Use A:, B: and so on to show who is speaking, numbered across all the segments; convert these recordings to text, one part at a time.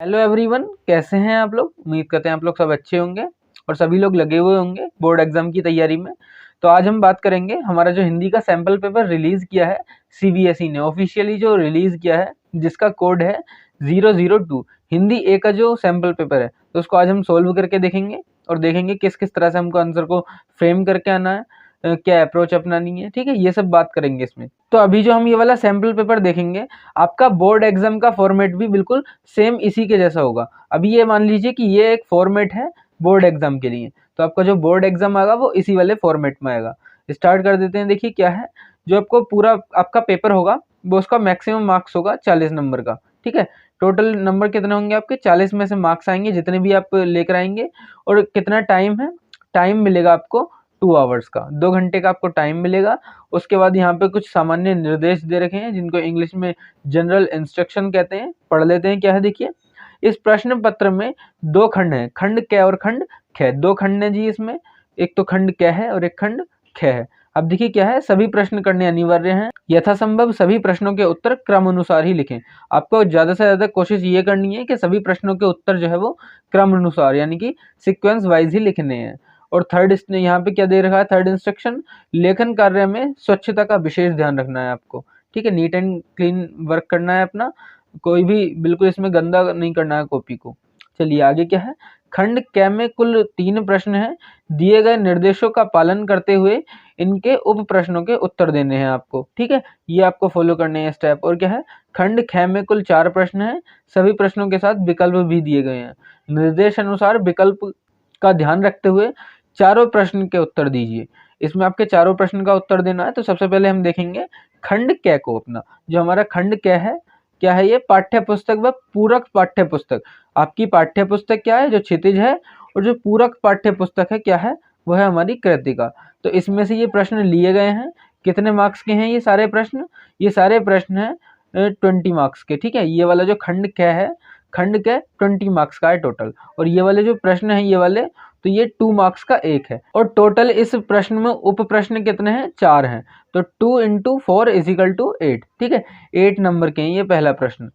A: Hello everyone, कैसे हैं आप लोग। उम्मीद करते हैं आप लोग सब अच्छे होंगे और सभी लोग लगे हुए होंगे बोर्ड एग्जाम की तैयारी में। तो आज हम बात करेंगे हमारा जो हिंदी का सैंपल पेपर रिलीज किया है सीबीएसई ने, ऑफिशियली जो रिलीज किया है, जिसका कोड है 002। हिंदी ए का जो सैंपल पेपर है तो उसको आज हम सोल्व करके देखेंगे और देखेंगे किस किस तरह से हमको आंसर को फ्रेम करके आना है, क्या अप्रोच अपनानी है। ठीक है, ये सब बात करेंगे इसमें। तो अभी जो हम ये वाला सैंपल पेपर देखेंगे, आपका बोर्ड एग्जाम का फॉर्मेट भी बिल्कुल सेम इसी के जैसा होगा। अभी ये मान लीजिए कि ये एक फॉर्मेट है बोर्ड एग्जाम के लिए, तो आपका जो बोर्ड एग्जाम आएगा वो इसी वाले फॉर्मेट में आएगा। स्टार्ट कर देते हैं। देखिए क्या है, जो आपको पूरा आपका पेपर होगा वो उसका मैक्सिमम मार्क्स होगा 40 नंबर का। ठीक है, टोटल नंबर कितने होंगे आपके, 40 में से मार्क्स आएंगे जितने भी आप लेकर आएंगे। और कितना टाइम है, टाइम मिलेगा आपको 2 आवर्स का, 2 घंटे का आपको टाइम मिलेगा। उसके बाद यहाँ पे कुछ सामान्य निर्देश दे रखे हैं जिनको इंग्लिश में जनरल इंस्ट्रक्शन कहते हैं। पढ़ लेते हैं क्या है। देखिए, इस प्रश्न पत्र में 2 खंड हैं, खंड क और खंड ख। 2 खंड हैं जी इसमें, एक तो खंड क है और एक खंड ख है। अब देखिए क्या है, सभी प्रश्न करने अनिवार्य हैं। यथासंभव सभी प्रश्नों के उत्तर क्रम अनुसार ही लिखें। आपको ज्यादा से ज्यादा कोशिश ये करनी है कि सभी प्रश्नों के उत्तर जो है वो क्रम अनुसार यानी कि सीक्वेंस वाइज ही लिखने हैं। और थर्ड इसने यहाँ पे क्या दे रखा है, थर्ड इंस्ट्रक्शन, लेखन कार्य में स्वच्छता का विशेष ध्यान रखना है आपको। ठीक है, नीट एंड क्लीन वर्क करना है अपना, कोई भी बिल्कुल इसमें गंदा नहीं करना है कॉपी को। चलिए आगे क्या है, खंड क में कुल 3 प्रश्न हैं। दिए गए निर्देशों का पालन करते हुए इनके उप प्रश्नों के उत्तर देने हैं आपको। ठीक है, ये आपको फॉलो करने हैं स्टेप। और क्या है, खंड ख में कुल 4 प्रश्न हैं, सभी प्रश्नों के साथ विकल्प भी दिए गए हैं। निर्देश अनुसार विकल्प का ध्यान रखते हुए चारों प्रश्न के उत्तर दीजिए। इसमें आपके चारों प्रश्न का उत्तर देना है। तो सबसे पहले हम देखेंगे खंड क को अपना। जो हमारा खंड क है, क्या है ये, पाठ्य पुस्तक व पूरक पाठ्य पुस्तक। आपकी पाठ्य पुस्तक क्या है, जो क्षितिज है, और जो पूरक पाठ्य पुस्तक है क्या है, वह है हमारी कृतिका। तो इसमें से ये प्रश्न लिए गए हैं। कितने मार्क्स के हैं ये सारे प्रश्न, ये सारे प्रश्न हैं 20 मार्क्स के। ठीक है, ये वाला जो खंड क है, खंड क 20 मार्क्स का है टोटल। और ये वाले जो प्रश्न हैं ये वाले, तो ये 2 मार्क्स का एक है। और टोटल इस प्रश्न में उप प्रश्न कितने हैं, 4 हैं। तो 2 × 4 = 8। ठीक है, 8 नंबर के हैं ये पहला प्रश्न।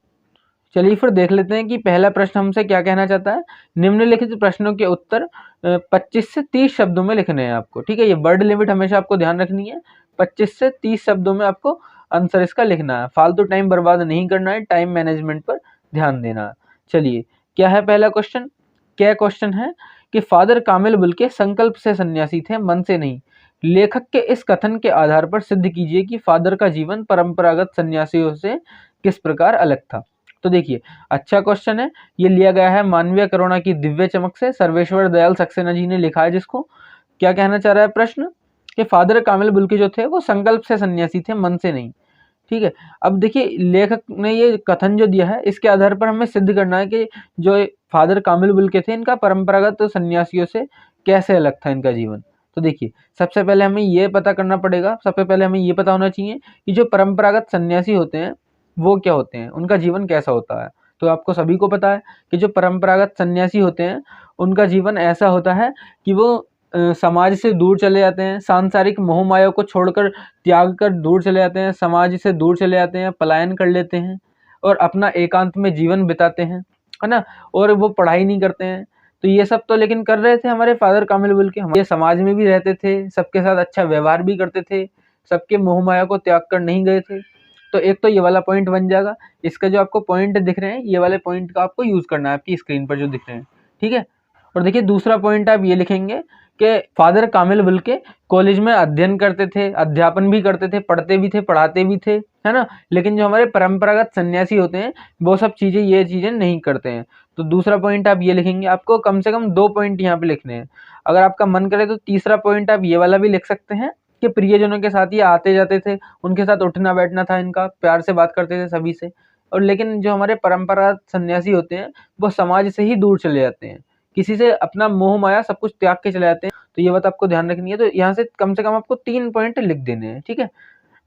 A: चलिए फिर देख लेते हैं कि पहला प्रश्न हमसे क्या कहना चाहता है। निम्नलिखित प्रश्नों के उत्तर 25 से 30 शब्दों में लिखने हैं आपको। ठीक है, ये वर्ड लिमिट हमेशा आपको ध्यान रखनी है। 25 से 30 शब्दों में आपको आंसर इसका लिखना है। फालतू टाइम बर्बाद नहीं करना है, टाइम मैनेजमेंट पर ध्यान देना है। चलिए क्या है पहला क्वेश्चन, क्या क्वेश्चन है कि फादर कामिल बुल्के संकल्प से सन्यासी थे, मन से नहीं। लेखक के इस कथन के आधार पर सिद्ध कीजिए कि फादर का जीवन परंपरागत सन्यासियों से किस प्रकार अलग था। तो देखिए, अच्छा क्वेश्चन है। ये लिया गया है मानवीय करुणा की दिव्य चमक से, सर्वेश्वर दयाल सक्सेना जी ने लिखा है जिसको। क्या कहना चाह रहा है प्रश्न कि फादर कामिल बुल्के जो थे वो संकल्प से सन्यासी थे, मन से नहीं। ठीक है, अब देखिए लेखक ने ये कथन जो दिया है, इसके आधार पर हमें सिद्ध करना है कि जो फादर कामिल बुल्के थे इनका परंपरागत सन्यासियों से कैसे अलग था इनका जीवन। तो देखिए, सबसे पहले हमें ये पता करना पड़ेगा, सबसे पहले हमें ये पता होना चाहिए कि जो परंपरागत सन्यासी होते हैं वो क्या होते हैं, उनका जीवन कैसा होता है। तो आपको सभी को पता है कि जो परंपरागत सन्यासी होते हैं उनका जीवन ऐसा होता है कि वो समाज से दूर चले जाते हैं, सांसारिक मोह माया को छोड़कर त्याग कर दूर चले जाते हैं, समाज से दूर चले जाते हैं, पलायन कर लेते हैं और अपना एकांत में जीवन बिताते हैं, है ना। और वो पढ़ाई नहीं करते हैं। तो ये सब तो लेकिन कर रहे थे हमारे फादर कामिल बुल्के, ये समाज में भी रहते थे, सबके साथ अच्छा व्यवहार भी करते थे, सबके मोह माया को त्याग कर नहीं गए थे। तो एक तो ये वाला पॉइंट बन जाएगा। इसका जो आपको पॉइंट दिख रहे हैं, ये वाले पॉइंट का आपको यूज करना है आपकी स्क्रीन पर जो दिख रहे हैं। ठीक है, और देखिए दूसरा पॉइंट आप ये लिखेंगे कि फादर कामिल बुल्के कॉलेज में अध्ययन करते थे, अध्यापन भी करते थे, पढ़ते भी थे, पढ़ाते भी थे, है ना। लेकिन जो हमारे परंपरागत सन्यासी होते हैं वो सब चीजें, ये चीजें नहीं करते हैं। तो दूसरा पॉइंट आप ये लिखेंगे। आपको कम से कम 2 पॉइंट यहाँ पे लिखने हैं। अगर आपका मन करे तो तीसरा पॉइंट आप ये वाला भी लिख सकते हैं कि प्रियजनों के साथ ये आते जाते थे, उनके साथ उठना बैठना था इनका, प्यार से बात करते थे सभी से। और लेकिन जो हमारे परंपरागत सन्यासी होते हैं वो समाज से ही दूर चले जाते हैं, किसी से अपना मोह माया सब कुछ त्याग के चले जाते हैं। तो ये बात आपको ध्यान रखनी है। तो यहाँ से कम आपको 3 पॉइंट लिख देने हैं। ठीक है,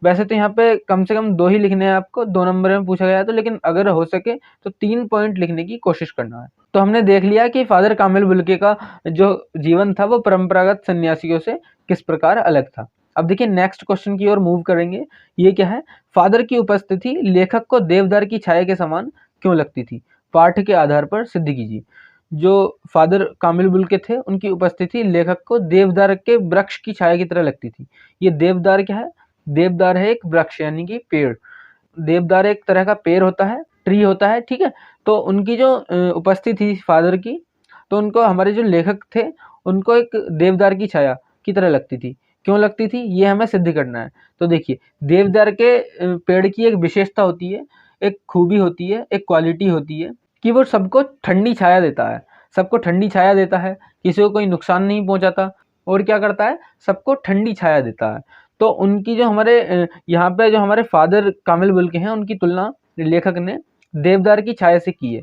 A: वैसे तो यहाँ पे कम से कम 2 ही लिखने हैं आपको, 2 नंबर में पूछा गया है तो, लेकिन अगर हो सके तो 3 पॉइंट लिखने की कोशिश करना है। तो हमने देख लिया कि फादर कामिल बुल्के का जो जीवन था वो परंपरागत सन्यासियों से किस प्रकार अलग था। अब देखिए नेक्स्ट क्वेश्चन की ओर मूव करेंगे। ये क्या है, फादर की उपस्थिति लेखक को देवदार की छाया के समान क्यों लगती थी। पाठ के आधार पर सिद्ध कीजिए। जो फादर कामिल बुल्के थे उनकी उपस्थिति लेखक को देवदार के वृक्ष की छाया की तरह लगती थी। ये देवदार क्या है? देवदार है एक वृक्ष यानी कि पेड़। देवदार एक तरह का पेड़ होता है, ट्री होता है, ठीक है। तो उनकी जो उपस्थिति थी फादर की, तो उनको हमारे जो लेखक थे उनको एक देवदार की छाया की तरह लगती थी। क्यों लगती थी ये हमें सिद्ध करना है। तो देखिए देवदार के पेड़ की एक विशेषता होती है, एक खूबी होती है, एक क्वालिटी होती है कि वो सबको ठंडी छाया देता है। सबको ठंडी छाया देता है, किसी को कोई नुकसान नहीं पहुंचाता, और क्या करता है, सबको ठंडी छाया देता है। तो उनकी जो हमारे यहाँ पे जो हमारे फादर कामिल बुल्के हैं उनकी तुलना लेखक ने देवदार की छाया से की है।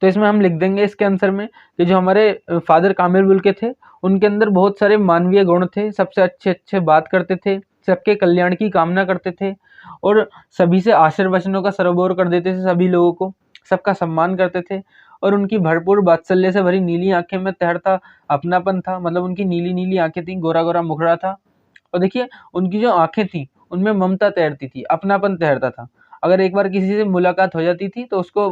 A: तो इसमें हम लिख देंगे इसके आंसर में कि जो हमारे फादर कामिल बुल्के थे उनके अंदर बहुत सारे मानवीय गुण थे, सबसे अच्छे अच्छे बात करते थे, सबके कल्याण की कामना करते थे, और सभी से आशीर्वचनों का सरोवर कर देते थे, सभी लोगों को सबका सम्मान करते थे, और उनकी भरपूर वात्सल्य से भरी नीली आंखें में तैरता अपनापन था। मतलब उनकी नीली नीली आंखें थी, गोरा गोरा मुखड़ा था, और देखिए उनकी जो आंखें थी उनमें ममता तैरती थी, अपनापन तैरता था। अगर एक बार किसी से मुलाकात हो जाती थी तो उसको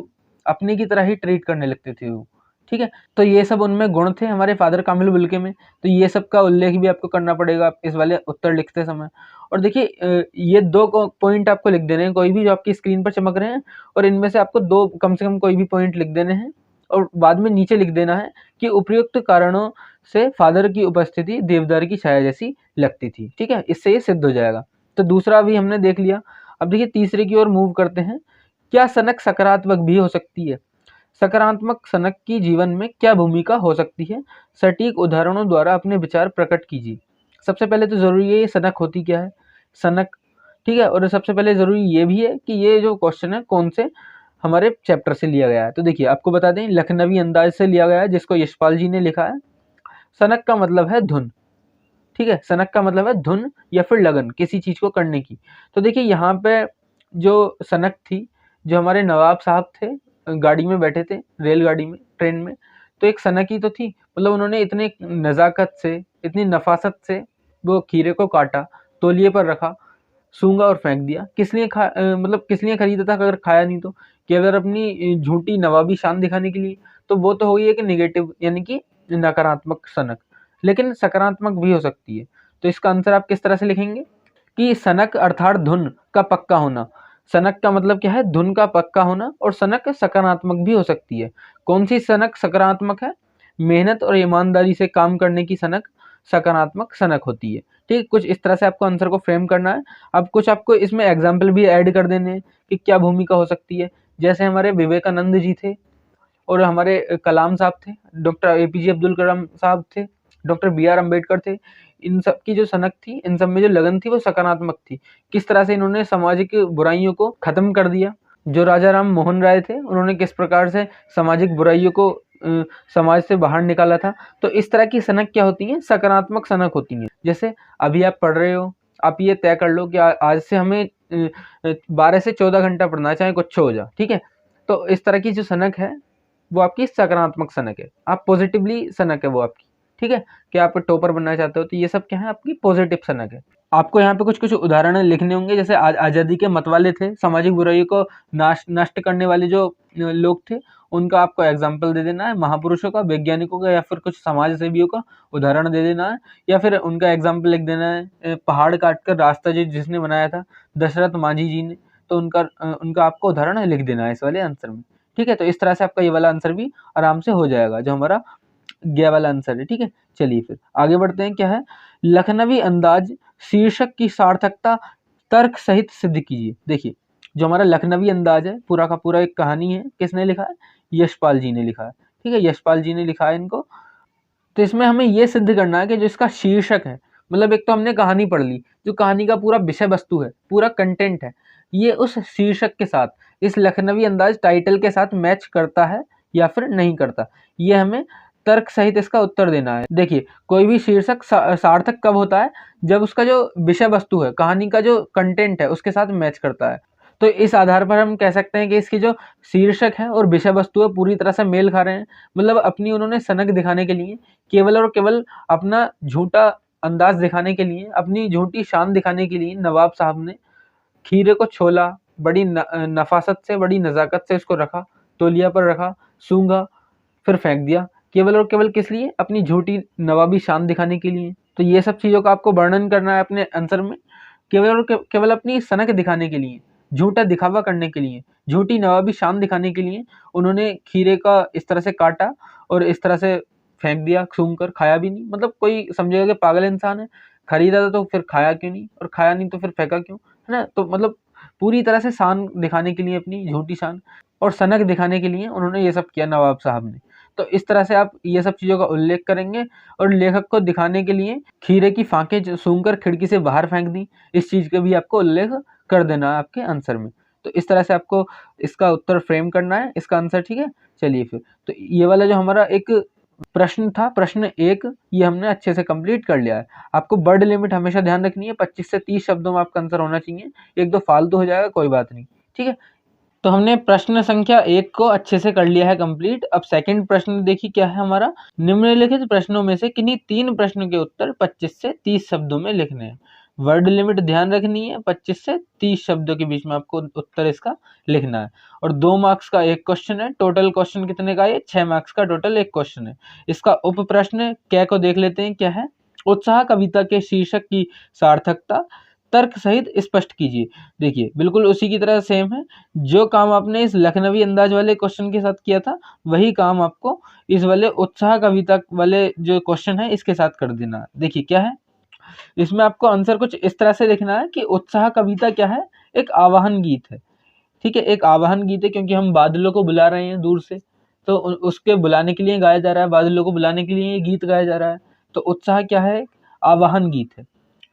A: अपने की तरह ही ट्रीट करने लगते थे वो, ठीक है। तो ये सब उनमें गुण थे हमारे फादर कामिल बुल्के में। तो ये सब का उल्लेख भी आपको करना पड़ेगा इस वाले उत्तर लिखते समय। और देखिए ये दो पॉइंट आपको लिख देने हैं, कोई भी जो आपकी स्क्रीन पर चमक रहे हैं, और इनमें से आपको दो कम से कम कोई भी पॉइंट लिख देने हैं, और बाद में नीचे लिख देना है कि उपयुक्त कारणों से फादर की उपस्थिति देवदार की छाया जैसी लगती थी, ठीक है। इससे ये सिद्ध हो जाएगा। तो दूसरा भी हमने देख लिया। अब देखिए तीसरे की ओर मूव करते हैं। क्या सनक सकारात्मक भी हो सकती है? सकारात्मक सनक की जीवन में क्या भूमिका हो सकती है? सटीक उदाहरणों द्वारा अपने विचार प्रकट कीजिए। सबसे पहले तो जरूरी है ये सनक होती क्या है, सनक, ठीक है। और सबसे पहले जरूरी ये भी है कि ये जो क्वेश्चन है कौन से हमारे चैप्टर से लिया गया है। तो देखिए आपको बता दें लखनवी अंदाज से लिया गया है, जिसको यशपाल जी ने लिखा है। सनक का मतलब है धुन, ठीक है। सनक का मतलब है धुन या फिर लगन किसी चीज को करने की। तो देखिए यहाँ पे जो सनक थी, जो हमारे नवाब साहब थे, गाड़ी में बैठे थे, रेलगाड़ी में, ट्रेन में, तो एक सनक ही तो थी। मतलब उन्होंने इतने नज़ाकत से, इतनी नफासत से वो खीरे को काटा, तौलिए पर रखा, सूंघा और फेंक दिया। किस लिए मतलब किस लिए खरीदा था अगर खाया नहीं तो? कि अगर अपनी झूठी नवाबी शान दिखाने के लिए, तो वो तो हो गई है कि नेगेटिव यानी कि नकारात्मक सनक। लेकिन सकारात्मक भी हो सकती है। तो इसका आंसर आप किस तरह से लिखेंगे कि सनक अर्थात धुन का पक्का होना। सनक का मतलब क्या है? धुन का पक्का होना। और सनक सकारात्मक भी हो सकती है। कौन सी सनक सकारात्मक है? मेहनत और ईमानदारी से काम करने की सनक सकारात्मक सनक होती है, ठीक। कुछ इस तरह से आपको आंसर को फ्रेम करना है। अब कुछ आपको इसमें एग्जाम्पल भी ऐड कर देने हैं कि क्या भूमिका हो सकती है। जैसे हमारे विवेकानंद जी थे, और हमारे कलाम साहब थे, डॉक्टर एपीजे अब्दुल कलाम साहब थे, डॉक्टर बी.आर. अम्बेडकर थे। इन सब की जो सनक थी, इन सब में जो लगन थी वो सकारात्मक थी। किस तरह से इन्होंने सामाजिक बुराइयों को खत्म कर दिया। जो राजा राम मोहन राय थे उन्होंने किस प्रकार से सामाजिक बुराइयों को समाज से बाहर निकाला था। तो इस तरह की सनक क्या होती है? सकारात्मक सनक होती है। जैसे अभी आप पढ़ रहे हो, आप ये तय कर लो कि आज से हमें 12 से 14 घंटा पढ़ना है, चाहे कुछ हो जाए, ठीक है। तो इस तरह की जो सनक है वो आपकी सकारात्मक सनक है। आप पॉजिटिवली सनक है वो आपकी, ठीक है। कि आप टॉपर बनना चाहते हो, तो ये सब क्या है? आपकी पॉजिटिव सनक है। आपको यहाँ पे कुछ कुछ उदाहरण लिखने होंगे। जैसे आज़ादी के मतवाले थे, सामाजिक बुराइयों को नष्ट करने वाले जो लोग थे, उनका आपको एग्जाम्पल दे देना है। महापुरुषों का, वैज्ञानिकों का, या फिर कुछ समाज सेवियों का उदाहरण दे देना है, या फिर उनका एग्जाम्पल लिख देना है। पहाड़ काट कर रास्ता जिसने बनाया था, दशरथ मांझी जी ने, तो उनका आपको उदाहरण लिख देना है इस वाले आंसर में, ठीक है। तो इस तरह से आपका ये वाला आंसर भी आराम से हो जाएगा, जो हमारा ग वाला आंसर है, ठीक है। चलिए फिर आगे बढ़ते हैं। क्या है? लखनवी अंदाज शीर्षक की सार्थकता तर्क सहित सिद्ध कीजिए। देखिए जो हमारा लखनवी अंदाज है पूरा का पूरा एक कहानी है। किसने लिखा है? यशपाल जी ने लिखा है, ठीक है। यशपाल जी ने लिखा है इनको। तो इसमें हमें ये सिद्ध करना है कि जो इसका शीर्षक है, मतलब एक तो हमने कहानी पढ़ ली, जो कहानी का पूरा विषय वस्तु है, पूरा कंटेंट है, ये उस शीर्षक के साथ, इस लखनवी अंदाज टाइटल के साथ मैच करता है या फिर नहीं करता। ये हमें तर्क सहित इसका उत्तर देना है। देखिए कोई भी शीर्षक सार्थक कब होता है? जब उसका जो विषय वस्तु है, कहानी का जो कंटेंट है, उसके साथ मैच करता है। तो इस आधार पर हम कह सकते हैं कि इसकी जो शीर्षक है और विषय वस्तु है पूरी तरह से मेल खा रहे हैं। मतलब अपनी उन्होंने सनक दिखाने के लिए, केवल और केवल अपना झूठा अंदाज दिखाने के लिए, अपनी झूठी शान दिखाने के लिए नवाब साहब ने खीरे को छोला, बड़ी नफासत से, बड़ी नज़ाकत से इसको रखा, तौलिया पर रखा, सूंघा, फिर फेंक दिया, केवल और केवल किस लिए? अपनी झूठी नवाबी शान दिखाने के लिए। तो ये सब चीज़ों का आपको वर्णन करना है अपने आंसर में, केवल और केवल अपनी सनक दिखाने के लिए, झूठा दिखावा करने के लिए, झूठी नवाबी शान दिखाने के लिए उन्होंने खीरे का इस तरह से काटा और इस तरह से फेंक दिया, सूंघ कर, खाया भी नहीं। मतलब कोई समझेगा कि पागल इंसान है, खरीदा था तो फिर खाया क्यों नहीं, और खाया नहीं तो फिर फेंका क्यों, है ना? तो मतलब पूरी तरह से शान दिखाने के लिए, अपनी झूठी शान और सनक दिखाने के लिए उन्होंने ये सब किया नवाब साहब ने। तो इस तरह से आप ये सब चीज़ों का उल्लेख करेंगे और लेखक को दिखाने के लिए खीरे की फांकें सूंघकर खिड़की से बाहर फेंक दी, इस चीज़ का भी आपको उल्लेख कर देना है आपके आंसर में। तो इस तरह से आपको इसका उत्तर फ्रेम करना है, इसका आंसर, ठीक है। चलिए फिर, तो ये वाला जो हमारा एक प्रश्न था, प्रश्न 1, ये हमने अच्छे से कंप्लीट कर लिया है। आपको वर्ड लिमिट हमेशा ध्यान रखनी है, 25 से 30 शब्दों में आपका आंसर होना चाहिए। 1-2 फालतू हो जाएगा कोई बात नहीं, ठीक है। तो हमने प्रश्न संख्या 1 को अच्छे से कर लिया है कंप्लीट। अब सेकंड प्रश्न देखिए क्या है हमारा, निम्नलिखित प्रश्नों में से किन्हीं 3 प्रश्नों के उत्तर 25 से 30 शब्दों में लिखने हैं। वर्ड लिमिट ध्यान रखनी है, 25 से 30 शब्दों के बीच में आपको उत्तर इसका लिखना है। और 2 मार्क्स का एक क्वेश्चन है, टोटल क्वेश्चन कितने का है? 6 मार्क्स का टोटल एक क्वेश्चन है। इसका उप प्रश्न क को देख लेते हैं क्या है। उत्साह कविता के शीर्षक की सार्थकता तर्क सहित स्पष्ट कीजिए। देखिए बिल्कुल उसी की तरह सेम है, जो काम आपने इस लखनवी अंदाज वाले क्वेश्चन के साथ किया था, वही काम आपको इस वाले उत्साह कविता वाले जो क्वेश्चन है इसके साथ कर देना है। देखिए क्या है, इसमें आपको आंसर कुछ इस तरह से लिखना है कि उत्साह कविता क्या है? एक आवाहन गीत है, ठीक है। एक आवाहन गीत है क्योंकि हम बादलों को बुला रहे हैं दूर से, तो उसके बुलाने के लिए गाया जा रहा है, बादलों को बुलाने के लिए ये गीत गाया जा रहा है। तो उत्साह क्या है? आवाहन गीत है,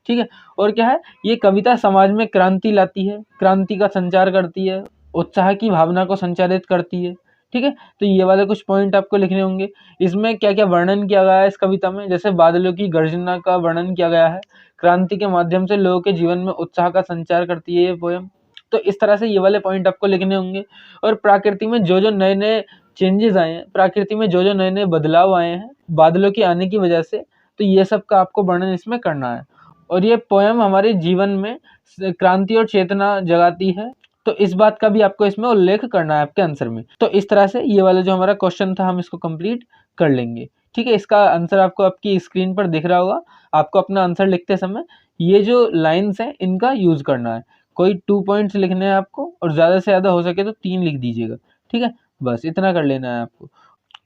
A: ठीक है। और क्या है, ये कविता समाज में क्रांति लाती है, क्रांति का संचार करती है, उत्साह की भावना को संचारित करती है, ठीक है। तो ये वाले कुछ पॉइंट आपको लिखने होंगे। इसमें क्या क्या वर्णन किया गया है इस कविता में, जैसे बादलों की गर्जना का वर्णन किया गया है, क्रांति के माध्यम से लोगों के जीवन में उत्साह का संचार करती है ये पोयम। तो इस तरह से ये वाले पॉइंट आपको लिखने होंगे। और प्रकृति में जो जो नए नए चेंजेस आए हैं, प्रकृति में जो जो नए नए बदलाव आए हैं बादलों के आने की वजह से, तो ये सब का आपको वर्णन इसमें करना है। और ये पोयम हमारे जीवन में क्रांति और चेतना जगाती है, तो इस बात का भी आपको इसमें उल्लेख करना है आपके आंसर में। तो इस तरह से ये वाला जो हमारा क्वेश्चन था हम इसको कंप्लीट कर लेंगे, ठीक है। इसका आंसर आपको आपकी स्क्रीन पर दिख रहा होगा। आपको अपना आंसर लिखते समय ये जो लाइन्स हैं इनका यूज करना है। कोई 2 पॉइंट्स लिखने हैं आपको, और ज़्यादा से ज़्यादा हो सके तो 3 लिख दीजिएगा, ठीक है। बस इतना कर लेना है आपको।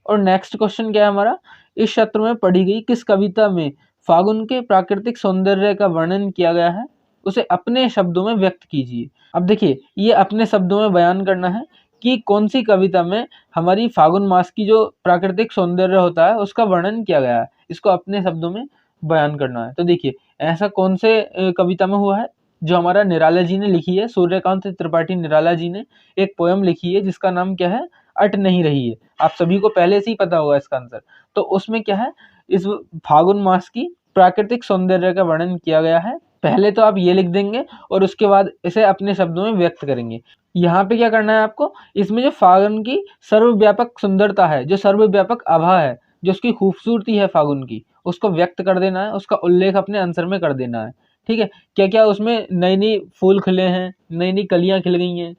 A: और नेक्स्ट क्वेश्चन क्या है हमारा, इस सत्र में पढ़ी गई किस कविता में फागुन के प्राकृतिक सौंदर्य का वर्णन किया गया है, उसे अपने शब्दों में व्यक्त कीजिए। अब देखिए ये अपने शब्दों में बयान करना है कि कौन सी कविता में हमारी फागुन मास की जो प्राकृतिक सौंदर्य होता है उसका वर्णन किया गया है, इसको अपने शब्दों में बयान करना है। तो देखिए ऐसा कौन से कविता में हुआ है, जो हमारा निराला जी ने लिखी है, सूर्यकांत त्रिपाठी निराला जी ने एक पोयम लिखी है जिसका नाम क्या है, अट नहीं रही है। आप सभी को पहले से ही पता होगा इसका आंसर। तो उसमें क्या है, इस फागुन मास की प्राकृतिक सौंदर्य का वर्णन किया गया है। पहले तो आप ये लिख देंगे और उसके बाद इसे अपने शब्दों में व्यक्त करेंगे। यहाँ पे क्या करना है आपको, इसमें जो फागुन की सर्वव्यापक सुंदरता है, जो सर्वव्यापक आभा है, जो उसकी खूबसूरती है फागुन की, उसको व्यक्त कर देना है, उसका उल्लेख अपने आंसर में कर देना है, ठीक है। क्या क्या उसमें नई नई फूल खिले हैं, नई नई कलियां खिल गई हैं,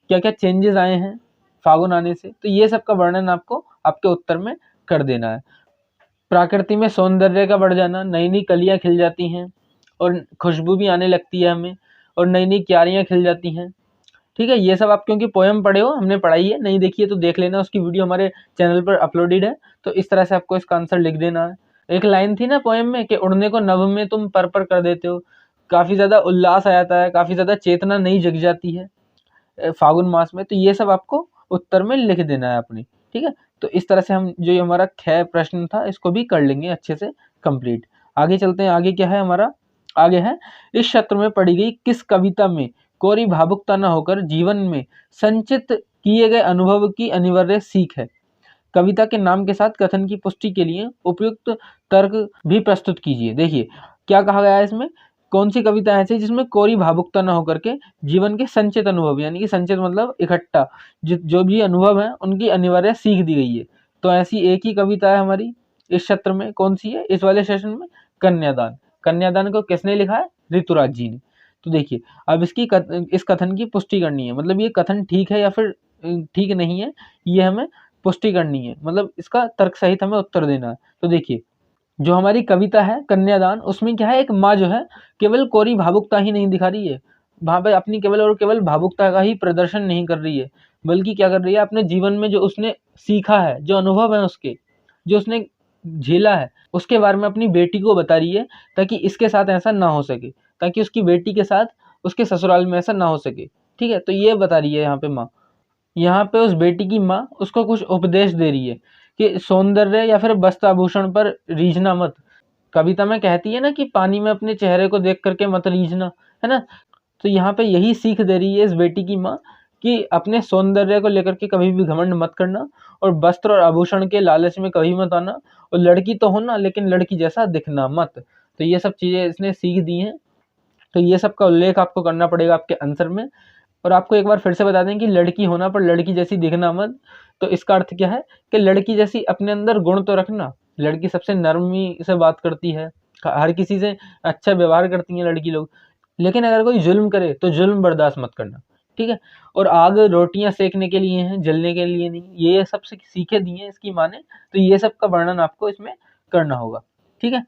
A: क्या क्या चेंजेस आए हैं फागुन आने से, तो ये सब का वर्णन आपको आपके उत्तर में कर देना है। प्रकृति में सौंदर्य का बढ़ जाना, नई नई कलियां खिल जाती हैं और खुशबू भी आने लगती है हमें, और नई नई क्यारियां खिल जाती हैं, ठीक है। ये सब आप क्योंकि पोयम पढ़े हो, हमने पढ़ाई है, नहीं देखी है तो देख लेना, उसकी वीडियो हमारे चैनल पर अपलोडेड है। तो इस तरह से आपको इसका आंसर लिख देना है। एक लाइन थी ना पोयम में कि उड़ने को नभ में तुम पर कर देते हो, काफ़ी ज़्यादा उल्लास आ जाता है, काफ़ी ज़्यादा चेतना नई जग जाती है फागुन मास में। तो ये सब आपको उत्तर में लिख देना है अपनी, ठीक है। तो इस तरह से हम जो ये हमारा 6 प्रश्न था इसको भी कर लेंगे अच्छे से कंप्लीट। आगे चलते हैं, आगे क्या है हमारा, आगे है इस सत्र में पढ़ी गई किस कविता में कोरी भावुकता न होकर जीवन में संचित किए गए अनुभव की अनिवार्य सीख है। कविता के नाम के साथ कथन की पुष्टि के लिए उपयुक्त तर्क भी प्रस्तुत कीजिए। देखिए क्या कहा गया है इसमें, कौन सी कविता ऐसी जिसमें कोरी भावुकता न होकर के जीवन के संचित अनुभव, यानी कि संचित मतलब इकट्ठा, जो भी अनुभव है उनकी अनिवार्य सीख दी गई है। तो ऐसी एक ही कविता है हमारी इस सत्र में, कौन सी है इस वाले सेशन में, कन्यादान। कन्यादान को किसने लिखा है, ऋतुराज जी ने। तो देखिए अब इस कथन की पुष्टि करनी है, मतलब ये कथन ठीक है या फिर ठीक नहीं है, ये हमें पुष्टि करनी है, मतलब इसका तर्क सहित हमें उत्तर देना है। तो देखिए, जो हमारी कविता है कन्यादान, उसमें क्या है, एक माँ जो है केवल कोरी भावुकता ही नहीं दिखा रही है, वहाँ पे अपनी केवल और केवल भावुकता का ही प्रदर्शन नहीं कर रही है, बल्कि क्या कर रही है, अपने जीवन में जो उसने सीखा है, जो अनुभव है उसके, जो उसने झेला है, उसके बारे में अपनी बेटी को बता रही है, ताकि इसके साथ ऐसा ना हो सके, ताकि उसकी बेटी के साथ उसके ससुराल में ऐसा ना हो सके। ठीक है, तो ये बता रही है यहाँ पे माँ, यहाँ पे उस बेटी की माँ उसको कुछ उपदेश दे रही है कि सौंदर्य या फिर वस्त्र आभूषण पर रीझना मत। कविता में कहती है ना कि पानी में अपने चेहरे को देख करके मत रीझना, है ना। तो यहाँ पे यही सीख दे रही है इस बेटी की माँ कि अपने सौंदर्य को लेकर के कभी भी घमंड मत करना, और वस्त्र और आभूषण के लालच में कभी मत आना, और लड़की तो होना लेकिन लड़की जैसा दिखना मत। तो ये सब चीज़ें इसने सीख दी हैं, तो ये सब का उल्लेख आपको करना पड़ेगा आपके आंसर में। और आपको एक बार फिर से बता दें कि लड़की होना पर लड़की जैसी दिखना मत, तो इसका अर्थ क्या है कि लड़की जैसी अपने अंदर गुण तो रखना। लड़की सबसे नरमी से बात करती है, हर किसी से अच्छा व्यवहार करती हैं लड़की लोग, लेकिन अगर कोई जुल्म करे तो जुल्म बर्दाश्त मत करना, ठीक है। और आग रोटियां सेकने के लिए हैं, जलने के लिए नहीं, ये सब सीखे दी हैं इसकी माँ ने, तो ये सब का वर्णन आपको इसमें करना होगा, ठीक है।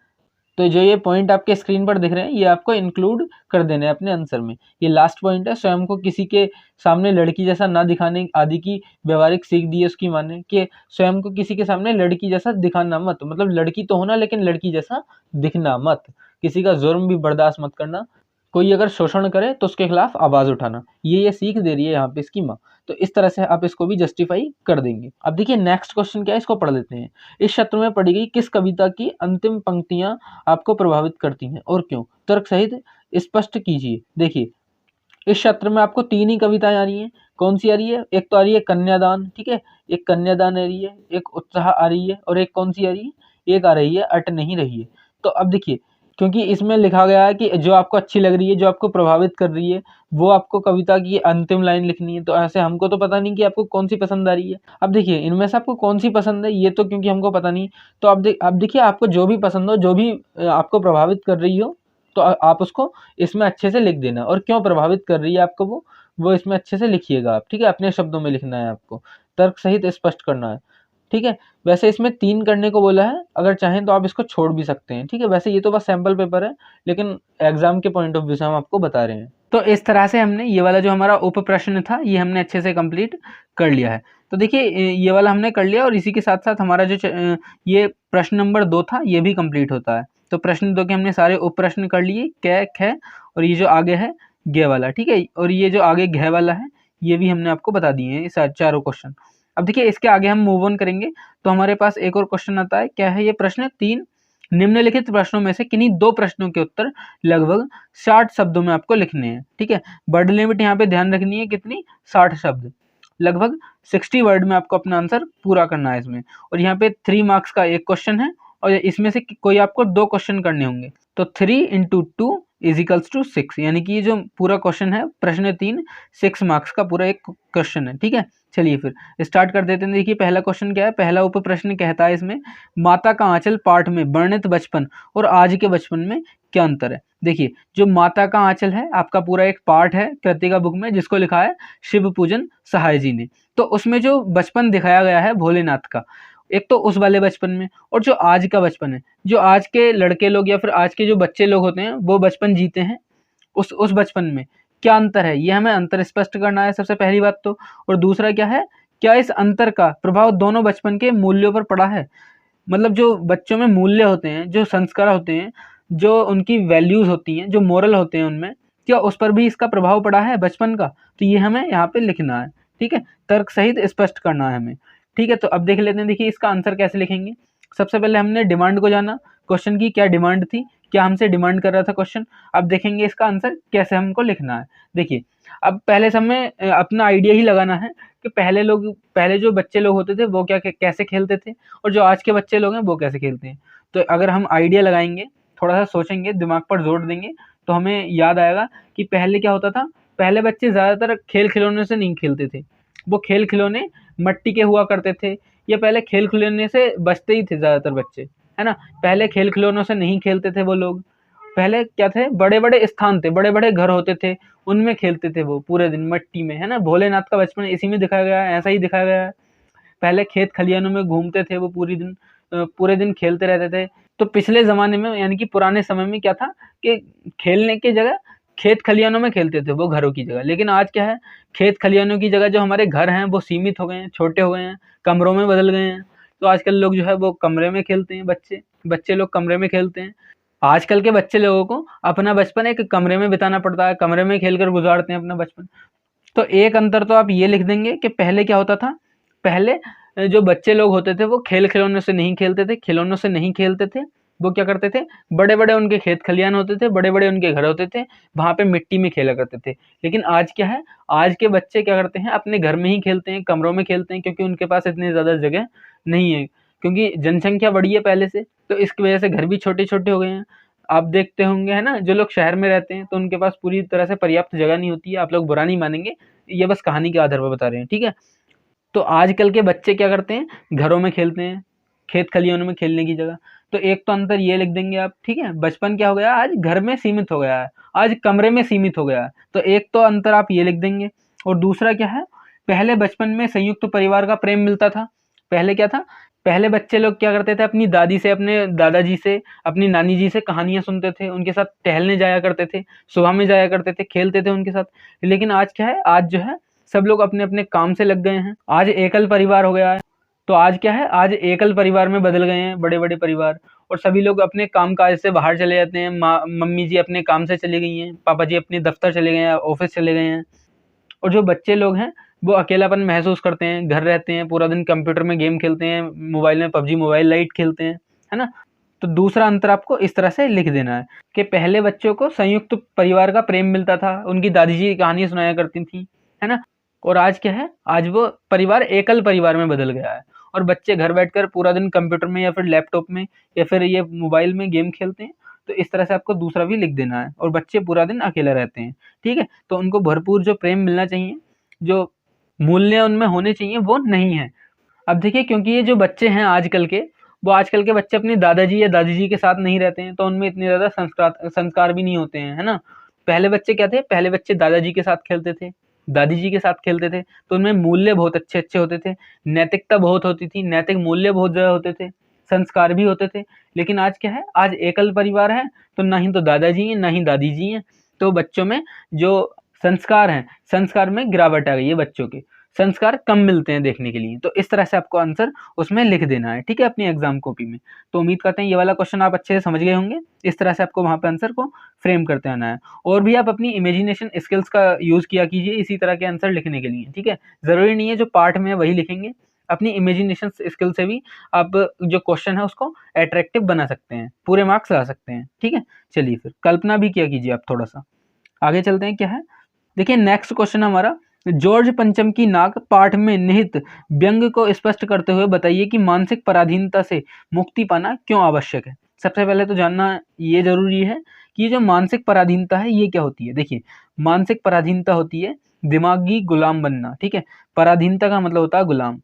A: तो जो ये पॉइंट आपके स्क्रीन पर दिख रहे हैं, ये आपको इंक्लूड कर देने हैं अपने आंसर में। ये लास्ट पॉइंट है, स्वयं को किसी के सामने लड़की जैसा ना दिखाने आदि की व्यवहारिक सीख दी है उसकी माँ ने, कि स्वयं को किसी के सामने लड़की जैसा दिखाना मत, मतलब लड़की तो होना लेकिन लड़की जैसा दिखना मत, किसी का जुर्म भी बर्दाश्त मत करना, कोई अगर शोषण करे तो उसके खिलाफ आवाज उठाना, ये सीख दे रही है यहाँ पे इसकी माँ। तो इस तरह से आप इसको भी जस्टिफाई कर देंगे। अब देखिए नेक्स्ट क्वेश्चन क्या है, इसको पढ़ लेते हैं। इस सत्र में पढ़ी गई किस कविता की अंतिम पंक्तियां आपको प्रभावित करती हैं और क्यों? तर्क सहित स्पष्ट कीजिए। देखिए, इस सत्र में आपको 3 ही कविताएं आ रही हैं। कौन सी आ रही है? एक तो आ रही है कन्यादान, ठीक है, एक कन्यादान आ रही है, एक उत्साह आ रही है, और एक कौन सी आ रही है? एक आ रही है अट नहीं रही है। तो अब देखिए, क्योंकि इसमें लिखा गया है कि जो आपको अच्छी लग रही है, जो आपको प्रभावित कर रही है, वो आपको कविता की अंतिम लाइन लिखनी है। तो ऐसे हमको तो पता नहीं कि आपको कौन सी पसंद आ रही है। अब देखिए, इनमें से आपको कौन सी पसंद है, ये तो क्योंकि हमको पता नहीं। तो अब देखिए, आपको जो भी पसंद हो, जो भी आपको प्रभावित कर रही हो, तो आप उसको इसमें अच्छे से लिख देना, और क्यों प्रभावित कर रही है आपको वो इसमें अच्छे से लिखिएगा आप, ठीक है। अपने शब्दों में लिखना है आपको, तर्क सहित स्पष्ट करना है, ठीक है। वैसे इसमें 3 करने को बोला है, अगर चाहें तो आप इसको छोड़ भी सकते हैं, ठीक है। वैसे ये तो बस सैम्पल पेपर है, लेकिन एग्जाम के पॉइंट ऑफ व्यू से हम आपको बता रहे हैं। तो इस तरह से हमने ये वाला जो हमारा उप प्रश्न था, ये हमने अच्छे से कंप्लीट कर लिया है। तो देखिए, ये वाला हमने कर लिया, और इसी के साथ साथ हमारा जो ये प्रश्न नंबर 2 था, ये भी कंप्लीट होता है। तो प्रश्न 2 के हमने सारे उप प्रश्न कर लिए, कै ख, और ये जो आगे है गे वाला, ठीक है, और ये जो आगे घ वाला है, ये भी हमने आपको बता दिए हैं, ये चारों क्वेश्चन। अब देखिए, इसके आगे हम मूव ऑन करेंगे, तो हमारे पास एक और क्वेश्चन आता है। क्या है ये प्रश्न? 3 निम्नलिखित प्रश्नों में से किन्हीं 2 प्रश्नों के उत्तर लगभग 60 शब्दों में आपको लिखने हैं, ठीक है। वर्ड लिमिट यहाँ पे ध्यान रखनी है, कितनी? 60 शब्द, लगभग 60 वर्ड में आपको अपना आंसर पूरा करना है इसमें। और यहाँ पे 3 मार्क्स का एक क्वेश्चन है, और इसमें से कोई आपको 2 क्वेश्चन करने होंगे। तो 3 × 2 = 6, यानी कि ये जो पूरा क्वेश्चन है, प्रश्न 3 6 मार्क्स का पूरा एक क्वेश्चन है, ठीक है। चलिए फिर स्टार्ट कर देते हैं। देखिए, पहला क्वेश्चन क्या है? पहला उप प्रश्न कहता है इसमें, माता का आंचल पाठ में वर्णित बचपन और आज के बचपन में क्या अंतर है? देखिए, जो माता का आंचल है, आपका पूरा एक पाठ है कृतिका बुक में, जिसको लिखा है शिव पूजन सहाय जी ने। तो उसमें जो बचपन दिखाया गया है भोलेनाथ का, एक तो उस वाले बचपन में, और जो आज का बचपन है, जो आज के लड़के लोग या फिर आज के जो बच्चे लोग होते हैं, वो बचपन जीते हैं, उस बचपन में क्या अंतर है, ये हमें अंतर स्पष्ट करना है सबसे पहली बात तो। और दूसरा क्या है, क्या इस अंतर का प्रभाव दोनों बचपन के मूल्यों पर पड़ा है? मतलब जो बच्चों में मूल्य होते हैं, जो संस्कार होते हैं, जो उनकी वैल्यूज होती हैं, जो मोरल होते हैं उनमें, क्या उस पर भी इसका प्रभाव पड़ा है बचपन का? तो ये हमें यहाँ पे लिखना है, ठीक है, तर्क सहित स्पष्ट करना है हमें, ठीक है। तो अब देख लेते हैं, देखिए इसका आंसर कैसे लिखेंगे। सबसे पहले हमने डिमांड को जाना, क्वेश्चन की क्या डिमांड थी, क्या हमसे डिमांड कर रहा था क्वेश्चन। अब देखेंगे इसका आंसर कैसे हमको लिखना है। देखिए, अब पहले से हमें अपना आइडिया ही लगाना है कि पहले जो बच्चे लोग होते थे वो कैसे खेलते थे, और जो आज के बच्चे लोग हैं वो कैसे खेलते हैं। तो अगर हम आइडिया लगाएंगे, थोड़ा सा सोचेंगे, दिमाग पर जोर देंगे, तो हमें याद आएगा कि पहले क्या होता था। पहले बच्चे ज़्यादातर खेल खिलौने से नहीं खेलते थे, वो खेल खिलौने मट्टी के हुआ करते थे, या पहले खेल खिलौने से बचते ही थे ज़्यादातर बच्चे, है ना। पहले खेल खिलौनों से नहीं खेलते थे वो लोग, पहले क्या थे, बड़े बड़े स्थान थे, बड़े बड़े घर होते थे, उनमें खेलते थे वो पूरे दिन मट्टी में, है ना। भोलेनाथ का बचपन इसी में दिखाया गया है, ऐसा ही दिखाया गया है। पहले खेत खलियानों में घूमते थे वो पूरे दिन खेलते रहते थे। तो पिछले ज़माने में यानी कि पुराने समय में क्या था कि खेलने की जगह खेत खलियानों में खेलते थे वो घरों की जगह। लेकिन आज क्या है, खेत खलियानों की जगह जो हमारे घर हैं वो सीमित हो गए हैं, छोटे हो गए हैं, कमरों में बदल गए हैं। तो आजकल लोग जो है वो कमरे में खेलते हैं, बच्चे लोग कमरे में खेलते हैं। आजकल के बच्चे लोगों को अपना बचपन एक कमरे में बिताना पड़ता है, कमरे में खेलकर गुजारते हैं अपना बचपन। तो एक अंतर तो आप ये लिख देंगे कि पहले क्या होता था, पहले जो बच्चे लोग होते थे वो खिलौनों से नहीं खेलते थे, खिलौनों से नहीं खेलते थे। वो क्या करते थे, बड़े बड़े उनके खेत खलियान होते थे, बड़े बड़े उनके घर होते थे, वहां पे मिट्टी में खेला करते थे। लेकिन आज क्या है, आज के बच्चे क्या करते हैं, अपने घर में ही खेलते हैं, कमरों में खेलते हैं, क्योंकि उनके पास इतनी ज्यादा जगह नहीं है, क्योंकि जनसंख्या बढ़ी है पहले से, तो इसकी वजह से घर भी छोटे छोटे हो गए हैं। आप देखते होंगे, है ना, जो लोग शहर में रहते हैं तो उनके पास पूरी तरह से पर्याप्त जगह नहीं होती है। आप लोग बुरा नहीं मानेंगे, ये बस कहानी के आधार पर बता रहे हैं, ठीक है। तो आजकल के बच्चे क्या करते हैं, घरों में खेलते हैं, खेत खलिहानों में खेलने की जगह। तो एक तो अंतर ये लिख देंगे आप, ठीक है। बचपन क्या हो गया, आज घर में सीमित हो गया है, आज कमरे में सीमित हो गया है। तो एक तो अंतर आप ये लिख देंगे। और दूसरा क्या है, पहले बचपन में संयुक्त परिवार का प्रेम मिलता था। पहले क्या था, पहले बच्चे लोग क्या करते थे, अपनी दादी से, अपने दादाजी से, अपनी नानी जी से कहानियां सुनते थे, उनके साथ टहलने जाया करते थे, सुबह में जाया करते थे, खेलते थे उनके साथ। लेकिन आज क्या है, आज जो है सब लोग अपने अपने काम से लग गए हैं, आज एकल परिवार हो गया है। तो आज क्या है, आज एकल परिवार में बदल गए हैं, बड़े बड़े परिवार। और सभी लोग अपने काम काज से बाहर चले जाते हैं, मम्मी जी अपने काम से चली गई हैं, पापा जी अपने दफ्तर चले गए हैं, ऑफिस चले गए हैं। और जो बच्चे लोग हैं वो अकेलापन महसूस करते हैं, घर रहते हैं, पूरा दिन कंप्यूटर में गेम खेलते हैं, मोबाइल में पबजी मोबाइल लाइट खेलते हैं, है ना। तो दूसरा अंतर आपको इस तरह से लिख देना है कि पहले बच्चों को संयुक्त परिवार का प्रेम मिलता था, उनकी दादी जी कहानियां सुनाया करती थी, है ना। और आज क्या है, आज वो परिवार एकल परिवार में बदल गया है, और बच्चे घर बैठकर पूरा दिन कंप्यूटर में या फिर लैपटॉप में या फिर ये मोबाइल में गेम खेलते हैं। तो इस तरह से आपको दूसरा भी लिख देना है। और बच्चे पूरा दिन अकेले रहते हैं, ठीक है। तो उनको भरपूर जो प्रेम मिलना चाहिए, जो मूल्य उनमें होने चाहिए, वो नहीं है। अब देखिए, क्योंकि ये जो बच्चे हैं आजकल के, वो आजकल के बच्चे अपनी दादाजी या दादी जी के साथ नहीं रहते हैं, तो उनमें इतने ज़्यादा संस्कार भी नहीं होते हैं, है ना। पहले बच्चे क्या थे, पहले बच्चे दादाजी के साथ खेलते थे, दादी जी के साथ खेलते थे, तो उनमें मूल्य बहुत अच्छे अच्छे होते थे, नैतिकता बहुत होती थी, नैतिक मूल्य बहुत ज़्यादा होते थे, संस्कार भी होते थे। लेकिन आज क्या है, आज एकल परिवार है, तो ना ही तो दादाजी हैं, ना ही दादी जी हैं। तो बच्चों में जो संस्कार हैं, संस्कार में गिरावट आ गई है, बच्चों के संस्कार कम मिलते हैं देखने के लिए। तो इस तरह से आपको आंसर उसमें लिख देना है, ठीक है, अपनी एग्जाम कॉपी में। तो उम्मीद करते हैं ये वाला क्वेश्चन आप अच्छे से समझ गए होंगे। इस तरह से आपको वहाँ पे आंसर को फ्रेम करते आना है। और भी आप अपनी इमेजिनेशन स्किल्स का यूज़ किया कीजिए इसी तरह के आंसर लिखने के लिए, ठीक है। ज़रूरी नहीं है जो पार्ट में है वही लिखेंगे, अपनी इमेजिनेशन स्किल से भी आप जो क्वेश्चन है उसको अट्रैक्टिव बना सकते हैं, पूरे मार्क्स ला सकते हैं, ठीक है। चलिए फिर कल्पना भी किया कीजिए आप थोड़ा सा। आगे चलते हैं, क्या है, देखिए नेक्स्ट क्वेश्चन हमारा, जॉर्ज पंचम की नाक पाठ में निहित व्यंग को स्पष्ट करते हुए बताइए कि मानसिक पराधीनता से मुक्ति पाना क्यों आवश्यक है। सबसे पहले तो जानना ये जरूरी है कि जो मानसिक पराधीनता है ये क्या होती है। देखिए, मानसिक पराधीनता होती है दिमागी गुलाम बनना, ठीक है। पराधीनता का मतलब होता है गुलाम।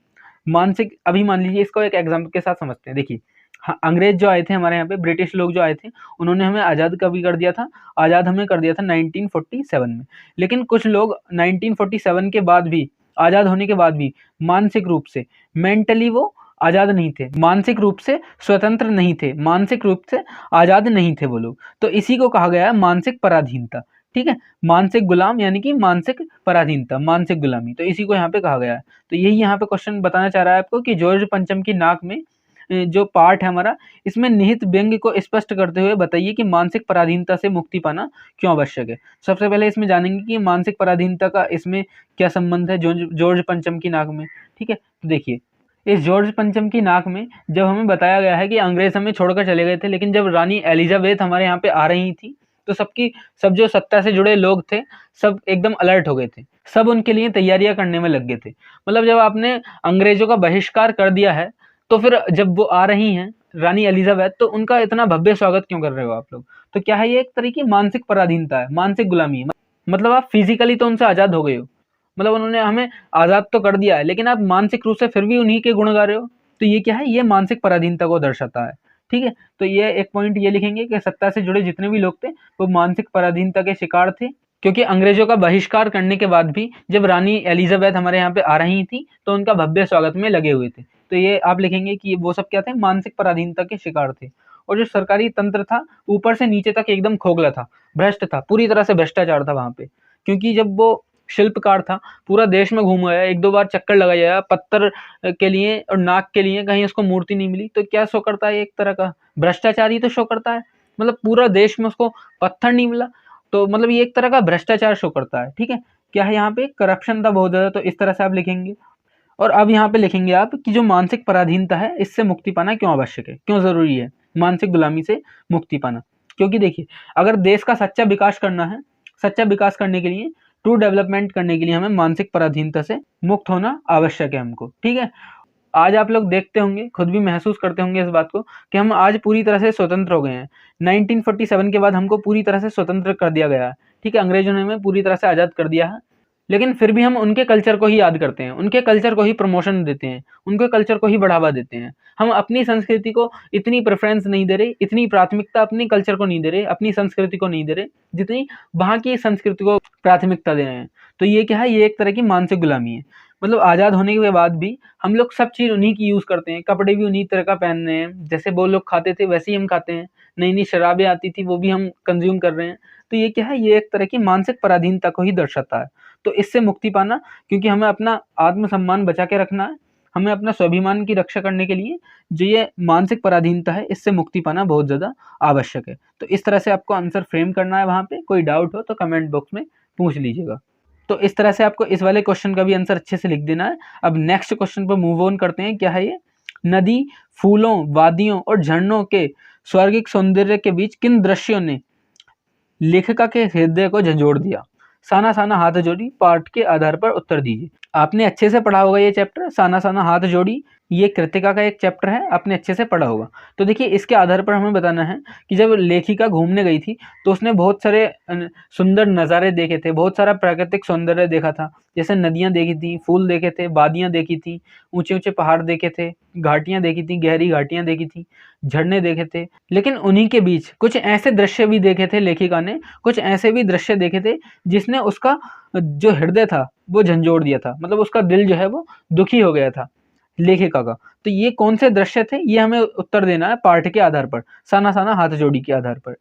A: मानसिक, अभी मान लीजिए इसको एक एग्जाम्पल के साथ समझते हैं। देखिए, हाँ, अंग्रेज जो आए थे हमारे यहाँ पे, ब्रिटिश लोग जो आए थे, उन्होंने हमें आज़ाद कभी कर दिया था, आज़ाद हमें कर दिया था 1947 में। लेकिन कुछ लोग 1947 के बाद भी, आज़ाद होने के बाद भी मानसिक रूप से, मेंटली वो आज़ाद नहीं थे, मानसिक रूप से स्वतंत्र नहीं थे, मानसिक रूप से आज़ाद नहीं थे वो लोग। तो इसी को कहा गया है मानसिक पराधीनता, ठीक है। मानसिक गुलाम यानी कि मानसिक पराधीनता, मानसिक गुलामी, तो इसी को यहाँ पे कहा गया है। तो यही यहाँ पे क्वेश्चन बताना चाह रहा है आपको कि जॉर्ज पंचम की नाक में जो पार्ट है हमारा, इसमें निहित व्यंग को स्पष्ट करते हुए बताइए कि मानसिक पराधीनता से मुक्ति पाना क्यों आवश्यक है। सबसे पहले इसमें जानेंगे कि मानसिक पराधीनता का इसमें क्या संबंध है जॉर्ज पंचम की नाक में, ठीक है। तो देखिए, इस जॉर्ज पंचम की नाक में जब हमें बताया गया है कि अंग्रेज हमें छोड़कर चले गए थे, लेकिन जब रानी एलिजाबेथ हमारे यहाँ पे आ रही थी, तो सब जो सत्ता से जुड़े लोग थे, सब एकदम अलर्ट हो गए थे, सब उनके लिए तैयारियां करने में लग गए थे। मतलब जब आपने अंग्रेजों का बहिष्कार कर दिया है, तो फिर जब वो आ रही हैं रानी एलिजाबेथ, तो उनका इतना भव्य स्वागत क्यों कर रहे हो आप लोग। तो क्या है, ये एक तरह की मानसिक पराधीनता है, मानसिक गुलामी है। मतलब आप फिजिकली तो उनसे आजाद हो गए हो, मतलब उन्होंने हमें आजाद तो कर दिया है, लेकिन आप मानसिक रूप से फिर भी उन्हीं के गुण गा रहे हो। तो ये क्या है, ये मानसिक पराधीनता को दर्शाता है, ठीक है, तो ये एक पॉइंट ये लिखेंगे कि सत्ता से जुड़े जितने भी लोग थे वो मानसिक पराधीनता के शिकार थे, क्योंकि अंग्रेजों का बहिष्कार करने के बाद भी जब रानी एलिजाबेथ हमारे यहाँ पे आ रही थी तो उनका भव्य स्वागत में लगे हुए थे। तो ये आप लिखेंगे कि वो सब क्या थे, मानसिक पराधीनता के शिकार थे। और जो सरकारी तंत्र था ऊपर से नीचे तक एकदम खोखला था, भ्रष्ट था, पूरी तरह से भ्रष्टाचार था वहां पे। क्योंकि जब वो शिल्पकार था, पूरा देश में घूम आया, एक दो बार चक्कर लगाया पत्थर के लिए और नाक के लिए, कहीं उसको मूर्ति नहीं मिली, तो क्या शो करता है, एक तरह का भ्रष्टाचार ही तो शो करता है। मतलब पूरा देश में उसको पत्थर नहीं मिला, तो मतलब ये एक तरह का भ्रष्टाचार शो करता है। ठीक है, क्या है यहाँ पे, करप्शन था बहुत ज्यादा। तो इस तरह से आप लिखेंगे। और अब यहाँ पे लिखेंगे आप कि जो मानसिक पराधीनता है इससे मुक्ति पाना क्यों आवश्यक है, क्यों जरूरी है मानसिक गुलामी से मुक्ति पाना। क्योंकि देखिए, अगर देश का सच्चा विकास करना है, सच्चा विकास करने के लिए, ट्रू डेवलपमेंट करने के लिए हमें मानसिक पराधीनता से मुक्त होना आवश्यक है हमको। ठीक है, आज आप लोग देखते होंगे, खुद भी महसूस करते होंगे इस बात को कि हम आज पूरी तरह से स्वतंत्र हो गए हैं। 1947 के बाद हमको पूरी तरह से स्वतंत्र कर दिया गया है। ठीक है, अंग्रेजों ने हमें पूरी तरह से आज़ाद कर दिया है, लेकिन फिर भी हम उनके कल्चर को ही याद करते हैं, उनके कल्चर को ही प्रमोशन देते हैं, उनके कल्चर को ही बढ़ावा देते हैं। हम अपनी संस्कृति को इतनी प्रेफरेंस नहीं दे रहे, इतनी प्राथमिकता अपनी कल्चर को नहीं दे रहे, अपनी संस्कृति को नहीं दे रहे जितनी वहाँ की संस्कृति को प्राथमिकता दे रहे हैं। तो ये क्या है, ये एक तरह की मानसिक गुलामी है। मतलब आज़ाद होने के बाद भी हम लोग सब चीज़ उन्हीं की यूज़ करते हैं, कपड़े भी उन्हीं तरह का पहन रहे हैं, जैसे वो लोग खाते थे वैसे ही हम खाते हैं, नई नई शराबें आती थी वो भी हम कंज्यूम कर रहे हैं। तो ये क्या है, ये एक तरह की मानसिक पराधीनता को ही दर्शाता है। तो इससे मुक्ति पाना, क्योंकि हमें अपना आत्मसम्मान बचा के रखना है, हमें अपना स्वाभिमान की रक्षा करने के लिए जो ये मानसिक पराधीनता है इससे मुक्ति पाना बहुत ज़्यादा आवश्यक है। तो इस तरह से आपको आंसर फ्रेम करना है। वहाँ पे कोई डाउट हो तो कमेंट बॉक्स में पूछ लीजिएगा। तो इस तरह से आपको इस वाले क्वेश्चन का भी आंसर अच्छे से लिख देना है। अब नेक्स्ट क्वेश्चन पर मूव ऑन करते हैं। क्या है ये, नदी, फूलों, वादियों और झरनों के स्वर्गिक सौंदर्य के बीच किन दृश्यों ने लेखिका के हृदय को झंझोड़ दिया। साना साना हाथ जोड़ी पाठ के आधार पर उत्तर दीजिए। आपने अच्छे से पढ़ा होगा ये चैप्टर, साना साना हाथ जोड़ी, ये कृतिका का एक चैप्टर है, आपने अच्छे से पढ़ा होगा। तो देखिए, इसके आधार पर हमें बताना है कि जब लेखिका घूमने गई थी तो उसने बहुत सारे सुंदर नज़ारे देखे थे, बहुत सारा प्राकृतिक सौंदर्य देखा था। जैसे नदियाँ देखी थी, फूल देखे थे, वादियाँ देखी थी, ऊंचे ऊंचे पहाड़ देखे थे, घाटियाँ देखी थी, गहरी घाटियाँ देखी थी, झरने देखे थे। लेकिन उन्हीं के बीच कुछ ऐसे दृश्य भी देखे थे, लेखिका ने कुछ ऐसे भी दृश्य देखे थे जिसने उसका जो हृदय था वो झंझोड़ दिया था। मतलब उसका दिल जो है वो दुखी हो गया था लेखिका का। तो ये कौन से दृश्य थे, ये हमें उत्तर देना है पाठ के आधार पर, साना साना हाथ जोड़ी के आधार पर।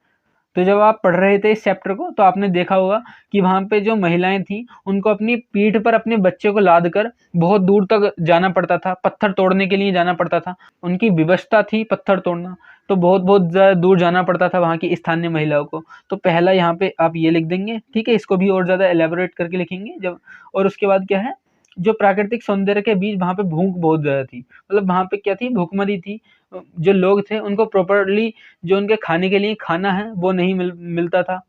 A: तो जब आप पढ़ रहे थे इस चैप्टर को तो आपने देखा होगा कि वहाँ पे जो महिलाएं थी उनको अपनी पीठ पर अपने बच्चे को लाद कर बहुत दूर तक जाना पड़ता था, पत्थर तोड़ने के लिए जाना पड़ता था। उनकी विवशता थी पत्थर तोड़ना, तो बहुत बहुत दूर जाना पड़ता था वहाँ की स्थानीय महिलाओं को। तो पहला यहाँ पे आप ये लिख देंगे। ठीक है, इसको भी और ज़्यादा एलेबोरेट करके लिखेंगे जब। और उसके बाद क्या है, जो प्राकृतिक सौंदर्य के बीच वहाँ पे भूख बहुत ज़्यादा थी। मतलब वहाँ पे क्या थी, भूखमरी थी। जो लोग थे उनको प्रॉपरली जो उनके खाने के लिए खाना है वो नहीं मिलता था।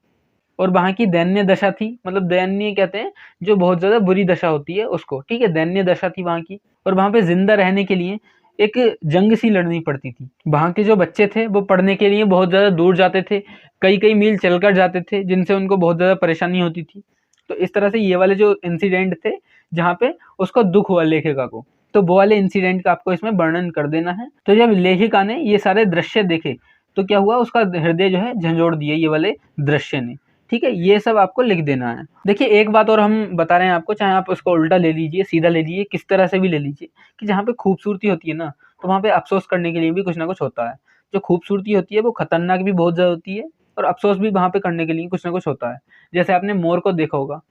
A: और वहाँ की दयनीय दशा थी, मतलब दयनीय कहते हैं जो बहुत ज़्यादा बुरी दशा होती है उसको। ठीक है, दयनीय दशा थी वहाँ की। और वहाँ पे जिंदा रहने के लिए एक जंग सी लड़नी पड़ती थी। वहाँ के जो बच्चे थे वो पढ़ने के लिए बहुत ज़्यादा दूर जाते थे, कई कई मील चलकर जाते थे, जिनसे उनको बहुत ज़्यादा परेशानी होती थी। तो इस तरह से ये वाले जो इंसिडेंट थे जहाँ पे उसको दुख हुआ लेखिका को, तो वो वाले इंसिडेंट का आपको इसमें वर्णन कर देना है। तो जब लेखिका ने ये सारे दृश्य देखे तो क्या हुआ, उसका हृदय जो है झंझोड़ दिए ये वाले दृश्य ने। ठीक है, ये सब आपको लिख देना है। देखिए, एक बात और हम बता रहे हैं आपको, चाहे आप उसको उल्टा ले लीजिए, सीधा ले लीजिए, किस तरह से भी ले लीजिए, कि जहाँ पे खूबसूरती होती है ना तो वहाँ पे अफसोस करने के लिए भी कुछ ना कुछ होता है। जो खूबसूरती होती है वो खतरनाक भी बहुत ज़्यादा होती है और अफसोस भी वहाँ पे करने के लिए कुछ ना कुछ होता है। जैसे आपने मोर को देखा होगा,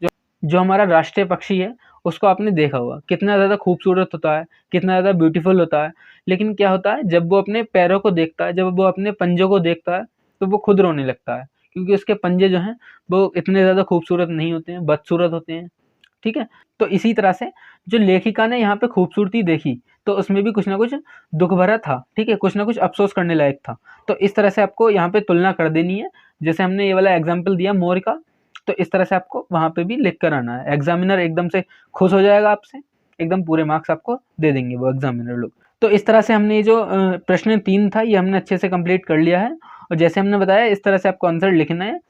A: जो हमारा राष्ट्रीय पक्षी है उसको आपने देखा होगा, कितना ज़्यादा खूबसूरत होता है, कितना ज़्यादा ब्यूटीफुल होता है। लेकिन क्या होता है, जब वो अपने पैरों को देखता है, जब वो अपने पंजों को देखता है तो वो खुद रोने लगता है, क्योंकि उसके पंजे जो हैं वो इतने ज़्यादा खूबसूरत नहीं होते हैं, बदसूरत होते हैं। ठीक है, तो इसी तरह से जो लेखिका ने यहाँ पे खूबसूरती देखी तो उसमें भी कुछ ना कुछ दुख भरा था। ठीक है, कुछ ना कुछ अफसोस करने लायक था। तो इस तरह से आपको यहाँ पे तुलना कर देनी है। जैसे हमने ये वाला एग्जाम्पल दिया मोर का, तो इस तरह से आपको वहाँ पे भी लिख कर आना है। एग्जामिनर एकदम से खुश हो जाएगा आपसे, एकदम पूरे मार्क्स आपको दे देंगे वो एग्जामिनर लोग। तो इस तरह से हमने जो प्रश्न 3 था ये हमने अच्छे से कंप्लीट कर लिया है। और जैसे हमने बताया इस तरह से आपको आंसर लिखना है।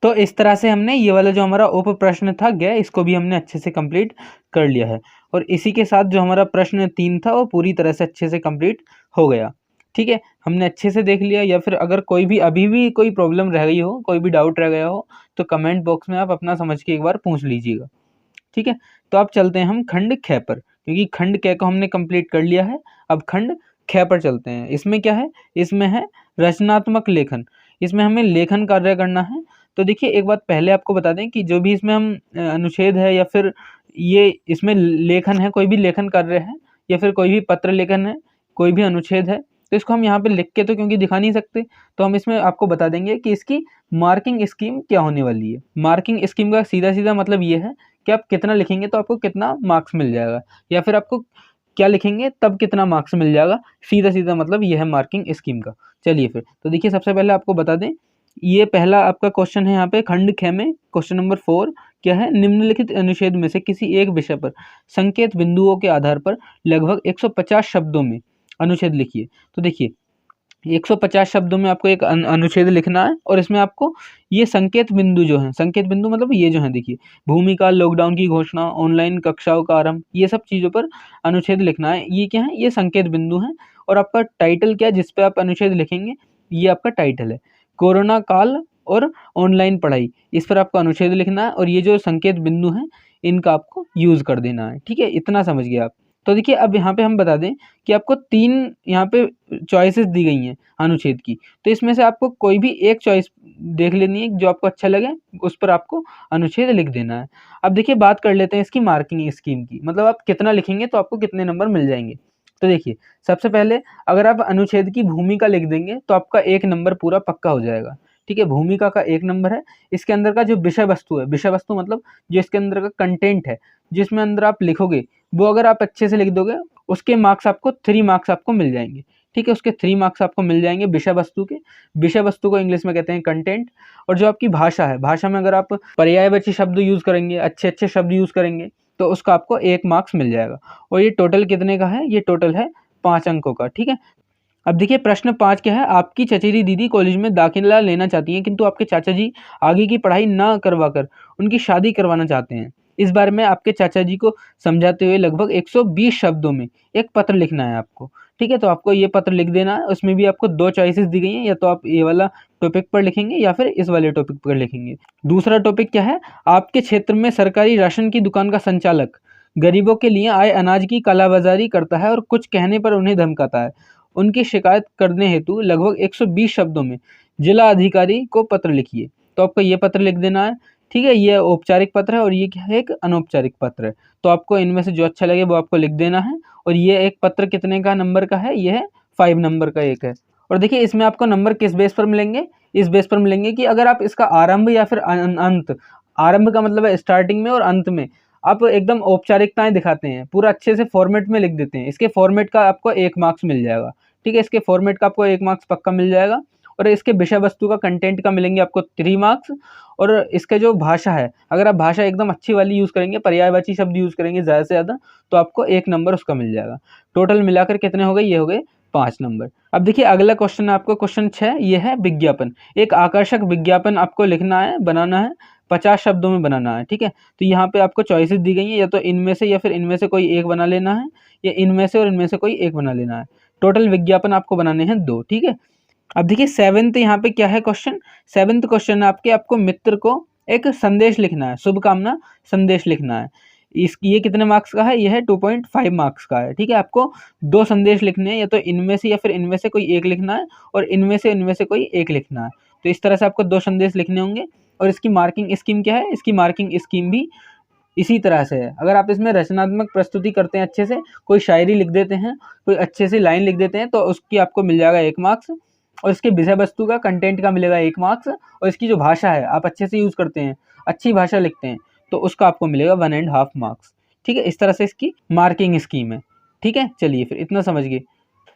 A: तो इस तरह से हमने ये वाला जो हमारा उप प्रश्न था गया, इसको भी हमने अच्छे से कंप्लीट कर लिया है। और इसी के साथ जो हमारा प्रश्न 3 था वो पूरी तरह से अच्छे से कंप्लीट हो गया। ठीक है, हमने अच्छे से देख लिया, या फिर अगर कोई भी अभी भी कोई प्रॉब्लम रह गई हो, कोई भी डाउट रह गया हो, तो कमेंट बॉक्स में आप अपना समझ के एक बार पूछ लीजिएगा। ठीक है, तो अब चलते हैं हम खंड ख पर, क्योंकि खंड क को हमने कंप्लीट कर लिया है। अब खंड ख पर चलते हैं। इसमें क्या है, इसमें है रचनात्मक लेखन। इसमें हमें लेखन कार्य करना है। तो देखिए, एक बात पहले आपको बता दें कि जो भी इसमें हम अनुच्छेद है या फिर ये इसमें लेखन है, कोई भी लेखन कार्य है या फिर कोई भी पत्र लेखन है, कोई भी अनुच्छेद है, तो इसको हम यहाँ पे लिख के तो क्योंकि दिखा नहीं सकते, तो हम इसमें आपको बता देंगे कि इसकी मार्किंग स्कीम क्या होने वाली है। मार्किंग स्कीम का सीधा सीधा मतलब ये है कि आप कितना लिखेंगे तो आपको कितना मार्क्स मिल जाएगा, या फिर आपको क्या लिखेंगे तब कितना मार्क्स मिल जाएगा। सीधा सीधा मतलब ये है मार्किंग स्कीम का। चलिए फिर, तो देखिए सबसे पहले आपको बता दें, ये पहला आपका क्वेश्चन है यहाँ पे खंड ख में, क्वेश्चन नंबर 4 क्या है, निम्नलिखित अनुच्छेद में से किसी एक विषय पर संकेत बिंदुओं के आधार पर लगभग 150 शब्दों में अनुच्छेद लिखिए। तो देखिए 150 शब्दों में आपको एक अनुच्छेद लिखना है, और इसमें आपको ये संकेत बिंदु जो हैं, संकेत बिंदु मतलब ये जो हैं, देखिए भूमिका, लॉकडाउन की घोषणा, ऑनलाइन कक्षाओं का आरंभ, ये सब चीज़ों पर अनुच्छेद लिखना है। ये क्या है, ये संकेत बिंदु हैं। और आपका टाइटल क्या है जिस पे आप अनुच्छेद लिखेंगे, ये आपका टाइटल है कोरोना काल और ऑनलाइन पढ़ाई, इस पर आपको अनुच्छेद लिखना है, और ये जो संकेत बिंदु हैं इनका आपको यूज़ कर देना है। ठीक है, इतना समझ गए आप। तो देखिए अब यहाँ पे हम बता दें कि आपको 3 यहाँ पे चॉइसेस दी गई हैं अनुच्छेद की, तो इसमें से आपको कोई भी एक चॉइस देख लेनी है जो आपको अच्छा लगे, उस पर आपको अनुच्छेद लिख देना है। अब देखिए बात कर लेते हैं इसकी मार्किंग स्कीम की, मतलब आप कितना लिखेंगे तो आपको कितने नंबर मिल जाएंगे। तो देखिए सबसे पहले अगर आप अनुच्छेद की भूमिका लिख देंगे तो आपका 1 नंबर पूरा पक्का हो जाएगा। ठीक है, भूमिका का 1 नंबर है। इसके अंदर का जो विषय वस्तु है, विषय वस्तु मतलब जो इसके अंदर का कंटेंट है, जिसमें अंदर आप लिखोगे, वो अगर आप अच्छे से लिख दोगे, उसके मार्क्स आपको 3 मार्क्स आपको मिल जाएंगे। ठीक है, उसके 3 मार्क्स आपको मिल जाएंगे विषय वस्तु के। विषय वस्तु को इंग्लिश में कहते हैं कंटेंट। और जो आपकी भाषा है, भाषा में अगर आप पर्यायवाची शब्द यूज़ करेंगे, अच्छे अच्छे शब्द यूज़ करेंगे, तो उसका आपको 1 मार्क्स मिल जाएगा। और ये टोटल कितने का है, ये टोटल है 5 अंकों का। ठीक है, अब देखिए प्रश्न 5 क्या है, आपकी चचेरी दीदी कॉलेज में दाखिला लेना चाहती हैं, किंतु आपके चाचा जी आगे की पढ़ाई ना करवाकर उनकी शादी करवाना चाहते हैं। इस बारे में आपके चाचा जी को समझाते हुए लगभग 120 शब्दों में एक पत्र लिखना है आपको। ठीक है, तो आपको ये पत्र लिख देना है। उसमें भी आपको 2 चॉइसेस दी गई हैं, या तो आप ये वाला टॉपिक पर लिखेंगे या फिर इस वाले टॉपिक पर लिखेंगे। दूसरा टॉपिक क्या है, आपके क्षेत्र में सरकारी राशन की दुकान का संचालक गरीबों के लिए आए अनाज की कालाबाजारी करता है और कुछ कहने पर उन्हें धमकाता है। उनकी शिकायत करने हेतु लगभग 120 शब्दों में जिला अधिकारी को पत्र लिखिए। तो आपको ये पत्र लिख देना है। ठीक है, ये औपचारिक पत्र है और ये क्या है, एक अनौपचारिक पत्र है। तो आपको इनमें से जो अच्छा लगे वो आपको लिख देना है। और ये एक पत्र कितने का नंबर का है, ये है 5 नंबर का एक है। और देखिए इसमें आपको नंबर किस बेस पर मिलेंगे, इस बेस पर मिलेंगे कि अगर आप इसका आरंभ या फिर अंत, आरंभ का मतलब है स्टार्टिंग में, और अंत में आप एकदम औपचारिकताएं दिखाते हैं, पूरा अच्छे से फॉर्मेट में लिख देते हैं, इसके फॉर्मेट का आपको 1 मार्क्स मिल जाएगा। ठीक है, इसके फॉर्मेट का आपको 1 मार्क्स पक्का मिल जाएगा। और इसके विषय वस्तु का कंटेंट का मिलेंगे आपको 3 मार्क्स। और इसके जो भाषा है, अगर आप भाषा एकदम अच्छी वाली यूज़ करेंगे, पर्यायवाची शब्द यूज़ करेंगे ज़्यादा से ज़्यादा, तो आपको 1 नंबर उसका मिल जाएगा। टोटल मिलाकर कितने हो गए, ये हो गए 5 नंबर। अब देखिए अगला क्वेश्चन है आपको, क्वेश्चन 6, ये है विज्ञापन। एक आकर्षक विज्ञापन आपको लिखना है, बनाना है, 50 शब्दों में बनाना है। ठीक है, तो यहाँ पे आपको चॉइसेस दी गई हैं, या तो इनमें से या फिर इनमें से कोई एक बना लेना है, या इनमें से और इनमें से कोई एक बना लेना है। टोटल विज्ञापन आपको बनाने हैं 2। ठीक है, अब देखिए 7th यहाँ पे क्या है क्वेश्चन, 7th क्वेश्चन है आपको मित्र को एक संदेश लिखना है, शुभकामना संदेश लिखना है। ये कितने मार्क्स का है, ये है 2.5 मार्क्स का है। ठीक है, आपको 2 संदेश लिखने हैं, या तो इनमें से या फिर इनमें से कोई एक लिखना है, और इनमें से कोई एक लिखना है। तो इस तरह से आपको 2 संदेश लिखने होंगे। और इसकी मार्किंग स्कीम क्या है, इसकी मार्किंग स्कीम भी इसी तरह से है। अगर आप इसमें रचनात्मक प्रस्तुति करते हैं, अच्छे से कोई शायरी लिख देते हैं, कोई अच्छे से लाइन लिख देते हैं, तो उसकी आपको मिल जाएगा 1 मार्क्स। और इसके विषय वस्तु का कंटेंट का मिलेगा 1 मार्क्स। और इसकी जो भाषा है, आप अच्छे से यूज़ करते हैं, अच्छी भाषा लिखते हैं, तो उसका आपको मिलेगा 1.5 मार्क्स। ठीक है, इस तरह से इसकी मार्किंग स्कीम है। ठीक है, चलिए फिर इतना समझ गए।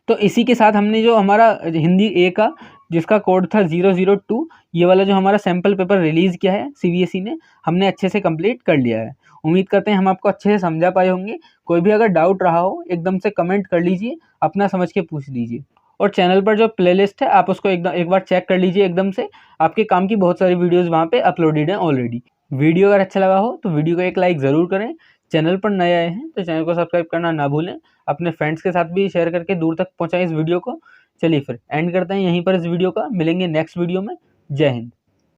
A: तो इसी के साथ हमने जो हमारा हिंदी ए का जिसका कोड था 002, ये वाला जो हमारा सैम्पल पेपर रिलीज़ किया है सीबीएसई ने, हमने अच्छे से कंप्लीट कर लिया है। उम्मीद करते हैं हम आपको अच्छे से समझा पाए होंगे। कोई भी अगर डाउट रहा हो एकदम से कमेंट कर लीजिए, अपना समझ के पूछ लीजिए। और चैनल पर जो प्लेलिस्ट है आप उसको एक बार चेक कर लीजिए एकदम से, आपके काम की बहुत सारी वीडियोज़ वहाँ पर अपलोडेड हैं ऑलरेडी। वीडियो अगर अच्छा लगा हो तो वीडियो को एक लाइक ज़रूर करें। चैनल पर नए आए हैं तो चैनल को सब्सक्राइब करना ना भूलें। अपने फ्रेंड्स के साथ भी शेयर करके दूर तक पहुँचाएं इस वीडियो को, चलिए फिर एंड करते हैं यहीं पर इस वीडियो का, मिलेंगे नेक्स्ट वीडियो में। जय हिंद।